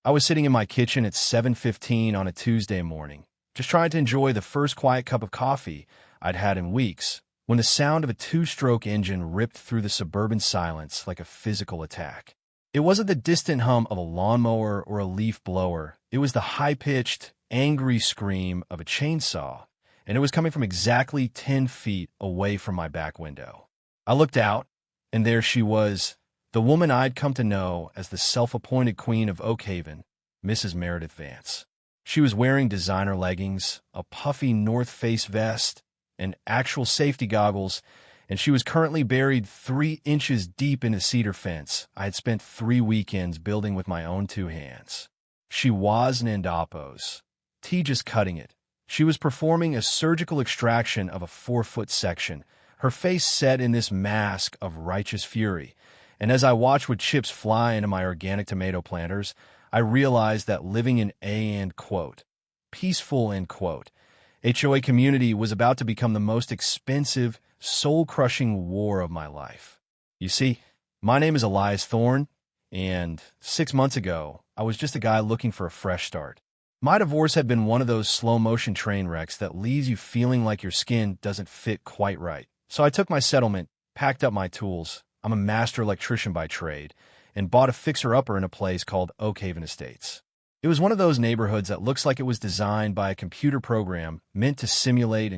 I was sitting in my kitchen at 7:15 on a Tuesday morning, just trying to enjoy the first quiet cup of coffee I'd had in weeks, when the sound of a two-stroke engine ripped through the suburban silence like a physical attack. It wasn't the distant hum of a lawnmower or a leaf blower. It was the high-pitched, angry scream of a chainsaw, and it was coming from exactly 10 feet away from my back window. I looked out, and there she was, the woman I'd come to know as the self-appointed queen of Oak Haven, Mrs. Meredith Vance. She was wearing designer leggings, a puffy North Face vest, and actual safety goggles, and she was currently buried 3 inches deep in a cedar fence I had spent 3 weekends building with my own 2 hands. She was an Indapos. T just cutting it. She was performing a surgical extraction of a 4-foot section, her face set in this mask of righteous fury. And as I watched with chips fly into my organic tomato planters, I realized that living in peaceful HOA community was about to become the most expensive, soul-crushing war of my life. You see, my name is Elias Thorne, and 6 months ago, I was just a guy looking for a fresh start. My divorce had been one of those slow-motion train wrecks that leaves you feeling like your skin doesn't fit quite right. So I took my settlement, packed up my tools, I'm a master electrician by trade, and bought a fixer-upper in a place called Oak Haven Estates. It was one of those neighborhoods that looks like it was designed by a computer program meant to simulate,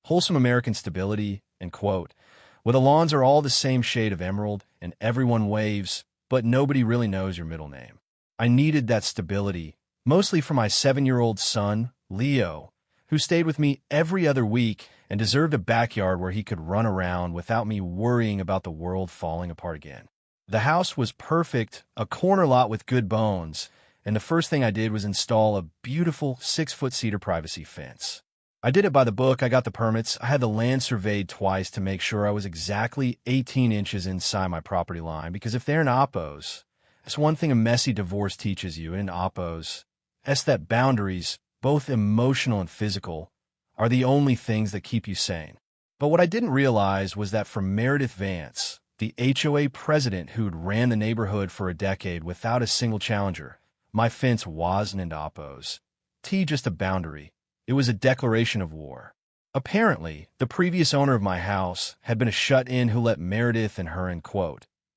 wholesome American stability, where the lawns are all the same shade of emerald and everyone waves, but nobody really knows your middle name. I needed that stability, mostly for my 7-year-old son, Leo, who stayed with me every other week and deserved a backyard where he could run around without me worrying about the world falling apart again. The house was perfect, a corner lot with good bones, and the first thing I did was install a beautiful 6-foot cedar privacy fence. I did it by the book. I got the permits. I had the land surveyed twice to make sure I was exactly 18 inches inside my property line, because if they're in oppos, that's one thing a messy divorce teaches you in oppos, is that boundaries, both emotional and physical, are the only things that keep you sane. But what I didn't realize was that for Meredith Vance, the HOA president who'd ran the neighborhood for a decade without a single challenger, my fence wasn't an oppos. Just a boundary. It was a declaration of war. Apparently, the previous owner of my house had been a shut-in who let Meredith and her,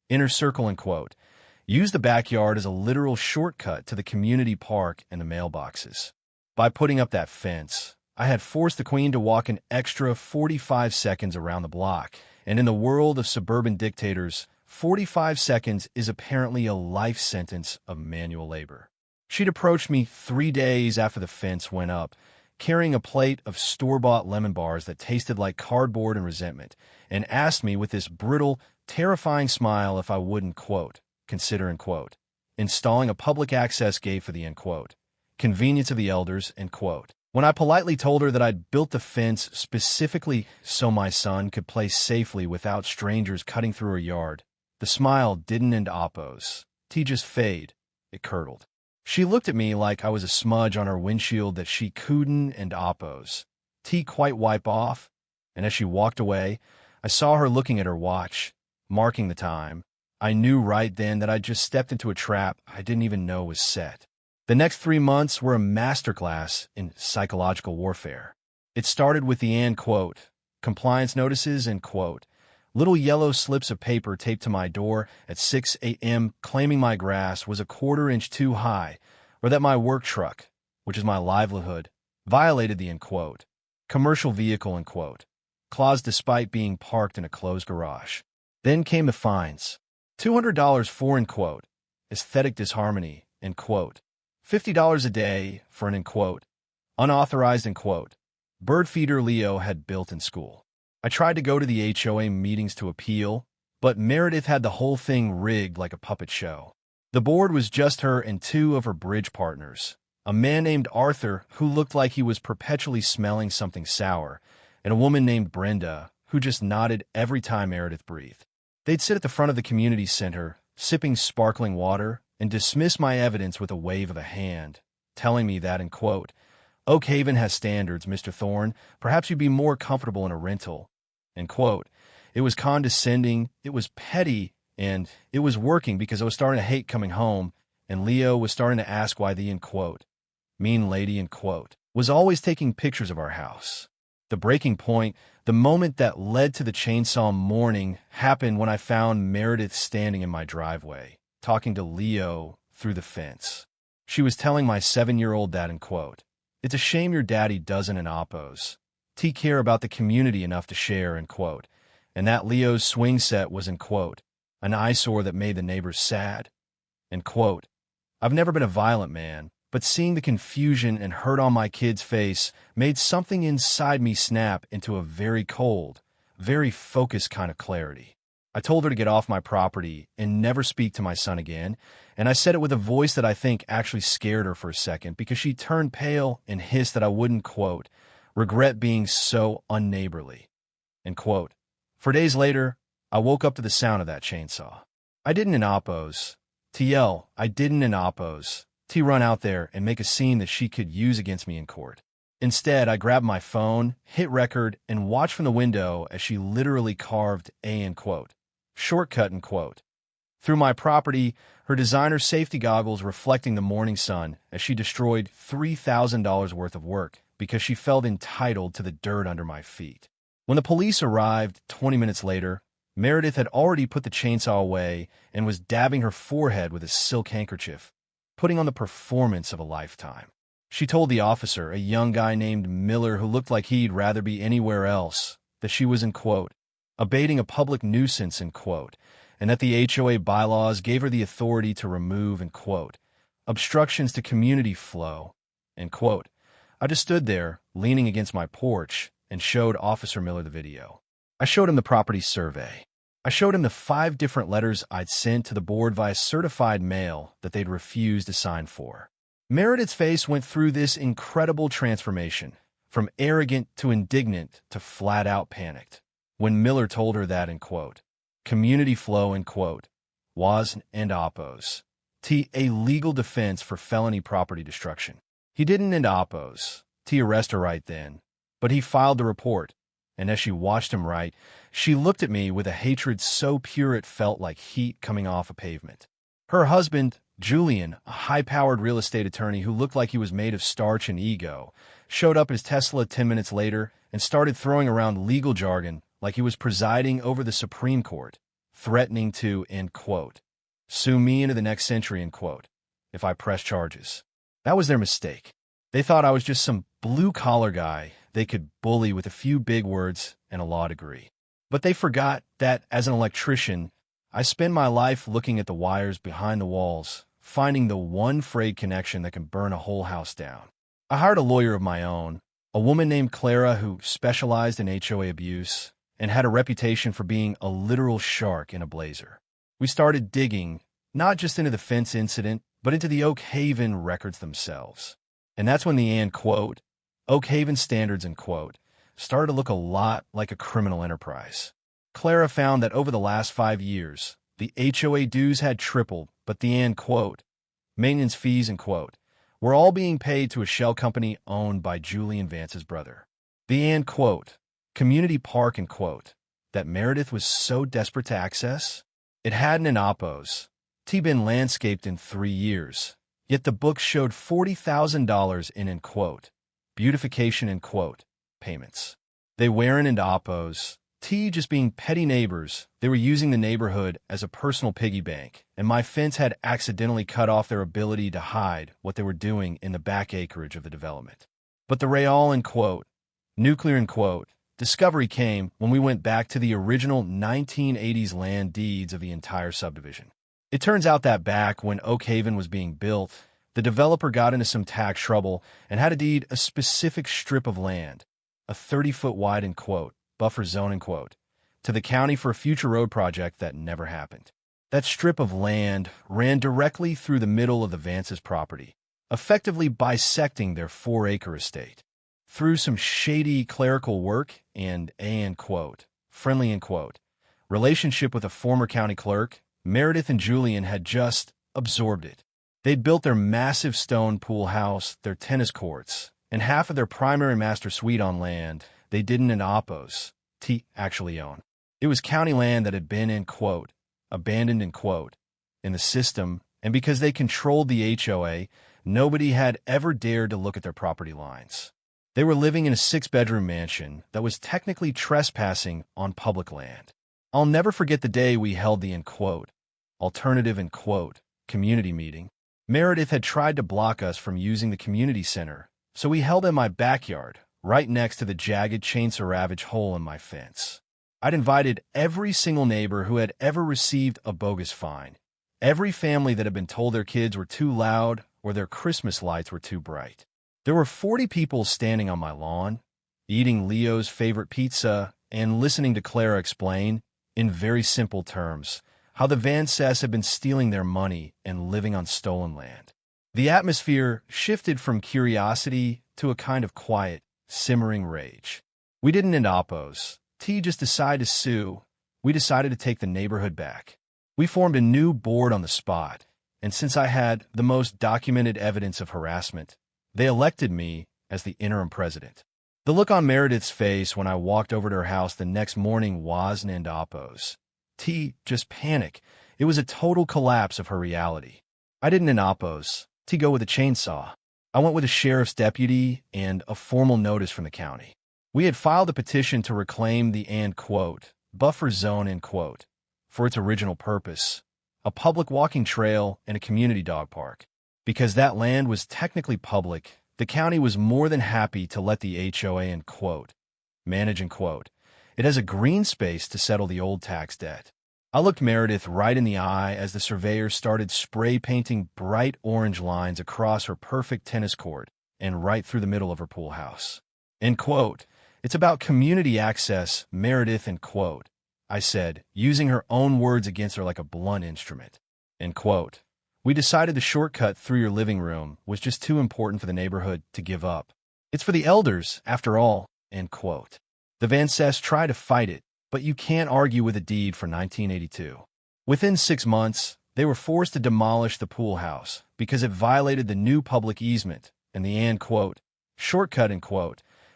inner circle, use the backyard as a literal shortcut to the community park and the mailboxes. By putting up that fence, I had forced the queen to walk an extra 45 seconds around the block, and in the world of suburban dictators, 45 seconds is apparently a life sentence of manual labor. She'd approached me 3 days after the fence went up, carrying a plate of store-bought lemon bars that tasted like cardboard and resentment, and asked me with this brittle, terrifying smile if I wouldn't, consider, installing a public access gate for the, convenience of the elders, When I politely told her that I'd built the fence specifically so my son could play safely without strangers cutting through her yard, the smile didn't end oppos. Just fade. It curdled. She looked at me like I was a smudge on her windshield that she couldn't and oppos. Quite wipe off, and as she walked away, I saw her looking at her watch, marking the time. I knew right then that I'd just stepped into a trap I didn't even know was set. The next 3 months were a masterclass in psychological warfare. It started with the compliance notices little yellow slips of paper taped to my door at 6 a.m. claiming my grass was a 1/4 inch too high, or that my work truck, which is my livelihood, violated the commercial vehicle clause despite being parked in a closed garage. Then came the fines. $200 for aesthetic disharmony, $50 a day for an unauthorized bird feeder Leo had built in school. I tried to go to the HOA meetings to appeal, but Meredith had the whole thing rigged like a puppet show. The board was just her and 2 of her bridge partners, a man named Arthur who looked like he was perpetually smelling something sour, and a woman named Brenda who just nodded every time Meredith breathed. They'd sit at the front of the community center, sipping sparkling water, and dismiss my evidence with a wave of a hand, telling me that, Oak Haven has standards, Mr. Thorne. Perhaps you'd be more comfortable in a rental. It was condescending, it was petty, and it was working because I was starting to hate coming home and Leo was starting to ask why the, mean lady, was always taking pictures of our house. The breaking point, the moment that led to the chainsaw morning, happened when I found Meredith standing in my driveway, talking to Leo through the fence. She was telling my 7-year-old that, "It's a shame your daddy doesn't in Oppos. T care about the community enough to share," and that Leo's swing set was, an eyesore that made the neighbors sad. I've never been a violent man, but seeing the confusion and hurt on my kid's face made something inside me snap into a very cold, very focused kind of clarity. I told her to get off my property and never speak to my son again, and I said it with a voice that I think actually scared her for a second because she turned pale and hissed that I wouldn't, regret being so unneighborly. For days later, I woke up to the sound of that chainsaw. I didn't in Oppos. I didn't in Oppos. Run out there and make a scene that she could use against me in court. Instead, I grabbed my phone, hit record, and watched from the window as she literally carved a, shortcut, through my property, her designer safety goggles reflecting the morning sun as she destroyed $3,000 worth of work because she felt entitled to the dirt under my feet. When the police arrived 20 minutes later, Meredith had already put the chainsaw away and was dabbing her forehead with a silk handkerchief, putting on the performance of a lifetime. She told the officer, a young guy named Miller who looked like he'd rather be anywhere else, that she was, abating a public nuisance, and that the HOA bylaws gave her the authority to remove, obstructions to community flow, I just stood there, leaning against my porch, and showed Officer Miller the video. I showed him the property survey. I showed him the 5 different letters I'd sent to the board via certified mail that they'd refused to sign for. Meredith's face went through this incredible transformation, from arrogant to indignant to flat-out panicked, when Miller told her that, community flow, was and Oppos. A legal defense for felony property destruction. He didn't end Oppos. Arrest her right then, but he filed the report. And as she watched him write, she looked at me with a hatred so pure it felt like heat coming off a pavement. Her husband, Julian, a high-powered real estate attorney who looked like he was made of starch and ego, showed up his Tesla 10 minutes later and started throwing around legal jargon like he was presiding over the Supreme Court, threatening to, sue me into the next century, if I press charges. That was their mistake. They thought I was just some blue-collar guy they could bully with a few big words and a law degree. But they forgot that, as an electrician, I spend my life looking at the wires behind the walls, finding the one frayed connection that can burn a whole house down. I hired a lawyer of my own, a woman named Clara who specialized in HOA abuse and had a reputation for being a literal shark in a blazer. We started digging, not just into the fence incident, but into the Oak Haven records themselves. And that's when the Oak Haven standards, started to look a lot like a criminal enterprise. Clara found that over the last 5 years, the HOA dues had tripled, but the maintenance fees, were all being paid to a shell company owned by Julian Vance's brother. The community park, that Meredith was so desperate to access, it hadn't in Oppos. Been landscaped in 3 years, yet the books showed $40,000 in, beautification, payments. They weren't into Oppos. Just being petty neighbors, they were using the neighborhood as a personal piggy bank, and my fence had accidentally cut off their ability to hide what they were doing in the back acreage of the development. But the real, nuclear, discovery came when we went back to the original 1980s land deeds of the entire subdivision. It turns out that back when Oak Haven was being built, the developer got into some tax trouble and had to deed a specific strip of land, a 30-foot wide, buffer zone, to the county for a future road project that never happened. That strip of land ran directly through the middle of the Vance's property, effectively bisecting their 4-acre estate. Through some shady clerical work and friendly, relationship with a former county clerk, Meredith and Julian had just absorbed it. They'd built their massive stone pool house, their tennis courts, and half of their primary master suite on land they didn't in Oppos actually own. It was county land that had been abandoned in the system And because they controlled the HOA, nobody had ever dared to look at their property lines. They were living in a 6-bedroom mansion that was technically trespassing on public land. I'll never forget the day we held the alternative community meeting. Meredith had tried to block us from using the community center, so we held in my backyard, right next to the jagged chainsaw ravaged hole in my fence. I'd invited every single neighbor who had ever received a bogus fine, every family that had been told their kids were too loud or their Christmas lights were too bright. There were 40 people standing on my lawn, eating Leo's favorite pizza and listening to Clara explain, in very simple terms, how the Van Cess had been stealing their money and living on stolen land. The atmosphere shifted from curiosity to a kind of quiet, simmering rage. We didn't end oppos. T just decided to sue. We decided to take the neighborhood back. We formed a new board on the spot, and since I had the most documented evidence of harassment, they elected me as the interim president. The look on Meredith's face when I walked over to her house the next morning wasn't end oppos. T just panic. It was a total collapse of her reality. I didn't end oppos. T go with a chainsaw. I went with a sheriff's deputy and a formal notice from the county. We had filed a petition to reclaim the buffer zone for its original purpose, a public walking trail and a community dog park. Because that land was technically public, the county was more than happy to let the HOA manage it has a green space to settle the old tax debt. I looked Meredith right in the eye as the surveyor started spray painting bright orange lines across her perfect tennis court and right through the middle of her pool house. It's about community access, Meredith, I said, using her own words against her like a blunt instrument. We decided the shortcut through your living room was just too important for the neighborhood to give up. It's for the elders, after all, The Van Cess tried to fight it, but you can't argue with a deed for 1982. Within 6 months, they were forced to demolish the pool house because it violated the new public easement, and the shortcut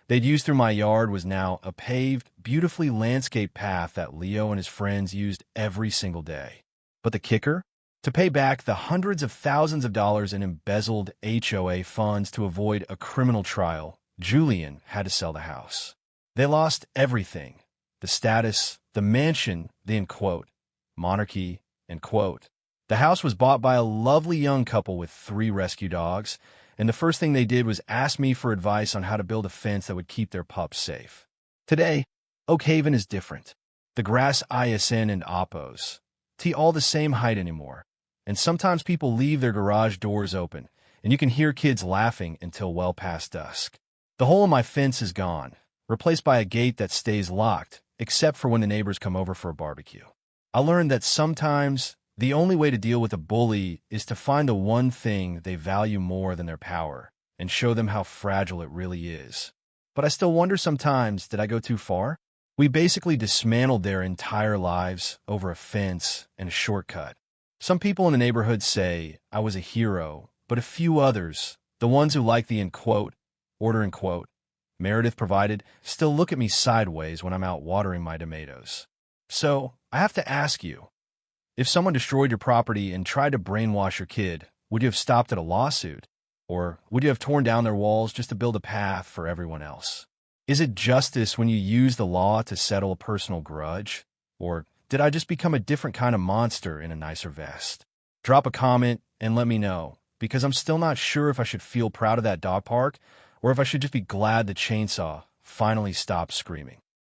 they'd used through my yard was now a paved, beautifully landscaped path that Leo and his friends used every single day. But the kicker? To pay back the hundreds of thousands of dollars in embezzled HOA funds to avoid a criminal trial, Julian had to sell the house. They lost everything. The status, the mansion, the monarchy, The house was bought by a lovely young couple with 3 rescue dogs, and the first thing they did was ask me for advice on how to build a fence that would keep their pups safe. Today, Oak Haven is different. The grass isn't and oppos. All the same height anymore. And sometimes people leave their garage doors open, and you can hear kids laughing until well past dusk. The hole in my fence is gone, replaced by a gate that stays locked, except for when the neighbors come over for a barbecue. I learned that sometimes the only way to deal with a bully is to find the one thing they value more than their power and show them how fragile it really is. But I still wonder sometimes, did I go too far? We basically dismantled their entire lives over a fence and a shortcut. Some people in the neighborhood say I was a hero, but a few others, the ones who like the order Meredith provided, still look at me sideways when I'm out watering my tomatoes. So, I have to ask you, if someone destroyed your property and tried to brainwash your kid, would you have stopped at a lawsuit? Or would you have torn down their walls just to build a path for everyone else? Is it justice when you use the law to settle a personal grudge? Or did I just become a different kind of monster in a nicer vest? Drop a comment and let me know, because I'm still not sure if I should feel proud of that dog park or if I should just be glad the chainsaw finally stopped screaming.